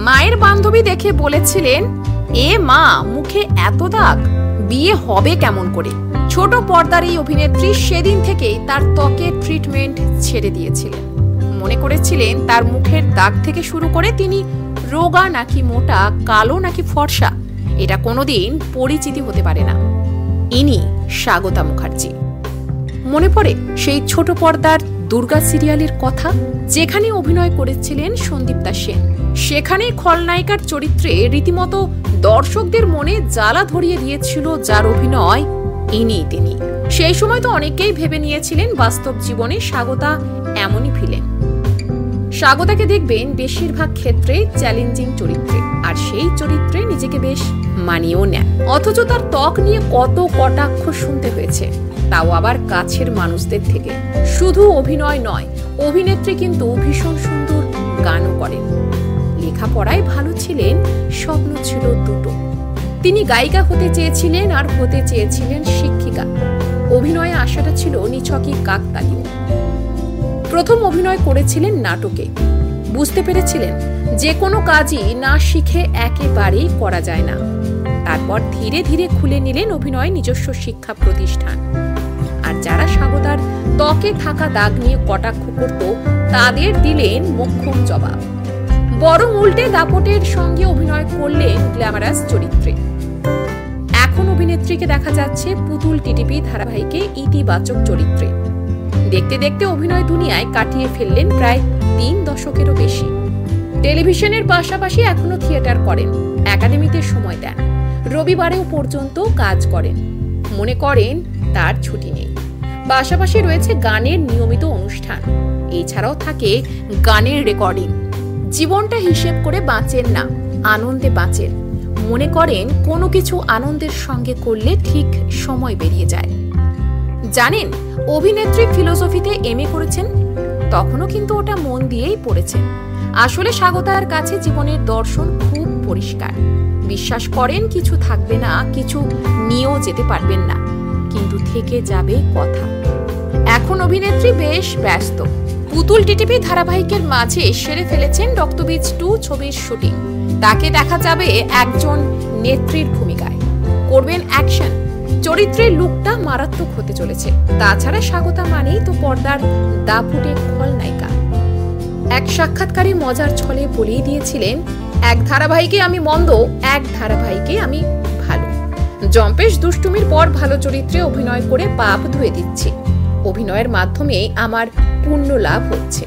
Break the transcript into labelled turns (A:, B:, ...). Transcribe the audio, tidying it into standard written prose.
A: মায়ের বান্ধবী দেখে বলেছিলেন, এ মা, মুখে এত দাগ, বিয়ে হবে কেমন করে। ছোট পর্দার এই অভিনেত্রী সেদিন থেকেই তার ত্বকের ট্রিটমেন্ট ছেড়ে দিয়েছিলেন। মনে করেছিলেন তার মুখের দাগ থেকে শুরু করে তিনি রোগা নাকি মোটা, কালো নাকি ফর্সা, এটা কোনোদিন পরিচিতি হতে পারে না। ইনি স্বাগতা মুখার্জি। মনে পড়ে সেই ছোট পর্দার দুর্গা সিরিয়ালের কথা, যেখানে অভিনয় করেছিলেন সন্দীপ্তা সেন। সেখানে খলনায়িকার চরিত্রে রীতিমতো দর্শকদের মনে জ্বালা ধরিয়ে দিয়েছিল যার অভিনয়, ইনি তিনি। সেই সময় তো অনেকেই ভেবে নিয়েছিলেন বাস্তব জীবনে স্বাগতা এমনই ভিলেন। স্বাগতাকে দেখবেন বেশিরভাগ ক্ষেত্রে চ্যালেঞ্জিং চরিত্রে, আর সেই চরিত্রে নিজেকে বেশ মানিয়েও নেন। অথচ তার ত্বক নিয়ে কত কটাক্ষ শুনতে হয়েছে, তাও আবার কাছের মানুষদের থেকে। শুধু অভিনয় নয়, অভিনেত্রী কিন্তু ভীষণ সুন্দর গানও করেন। লেখাপড়ায় ভালো ছিলেন, স্বপ্ন ছিল দুটো। তিনি গায়িকা হতে চেয়েছিলেন আর হতে চেয়েছিলেন শিক্ষিকা। অভিনয়ে আসাটা ছিল নিছকই কাকতালীয়। প্রথম অভিনয় করেছিলেন নাটকে। বুঝতে পেরেছিলেন যে কোনো কাজই না শিখে একেবারেই করা যায় না। তারপর ধীরে ধীরে খুলে নিলেন অভিনয় নিজস্ব শিক্ষা প্রতিষ্ঠান। আর যারা স্বাগতার ত্বকে থাকা দাগ নিয়ে কটাক্ষ করত, তাদের দিলেন মোক্ষম জবাব। বরং উল্টে দাপটের সঙ্গে অভিনয় করলেন গ্ল্যামারাস চরিত্রে। এখন অভিনেত্রীকে দেখা যাচ্ছে পুতুল টিটিপি ধারাবাহিকে ইতিবাচক চরিত্রে। দেখতে দেখতে অভিনয় দুনিয়ায় কাটিয়ে ফেললেন প্রায় 3 দশকেরও বেশি। টেলিভিশনের পাশাপাশি এখনো থিয়েটার করেন, একাডেমিতে সময় দেন, রবিবারেও পর্যন্ত কাজ করেন। মনে করেন তার ছুটি নেই। পাশাপাশি রয়েছে গানের নিয়মিত অনুষ্ঠান, এছাড়াও থাকে গানের রেকর্ডিং। জীবনটা হিসেব করে বাঁচেন না, আনন্দে বাঁচেন। মনে করেন কোনো কিছু আনন্দের সঙ্গে করলে ঠিক সময় বেরিয়ে যায়। জানেন, অভিনেত্রী ফিলোসফিতে এমএ করেছেন, তখনও কিন্তু ওটা মন দিয়েই পড়েছেন। আসলে স্বাগতার কাছে জীবনের দর্শন খুব পরিষ্কার। বিশ্বাস করেন কিছু থাকবে না, কিছু নিয়েও যেতে পারবেন না, কিন্তু থেকে যাবে কথা। এখন অভিনেত্রী বেশ ব্যস্ত। পুতুল টিটিপি ধারাবাহিকের মাঝে সেরে ফেলেছেন রক্তবীজ 2 ছবির শুটিং। তাকে দেখা যাবে একজন নেত্রীর ভূমিকায়, করবেন অ্যাকশন। চরিত্রের লুকটা মারাত্মক হতে চলেছে। তাছাড়া স্বাগতা মানেই তো পর্দার দাপুটে খলনায়িকা। এক সাক্ষাৎকারে মজার ছলে বলেই দিয়েছিলেন, এক ধারাবাহিকে আমি মন্দ, এক ধারাবাহিকে আমি ভালো। জম্পেশ দুষ্টুমির পর ভালো চরিত্রে অভিনয় করে পাপ ধুয়ে দিচ্ছি। অভিনয়ের মাধ্যমে আমার পুণ্য লাভ হচ্ছে।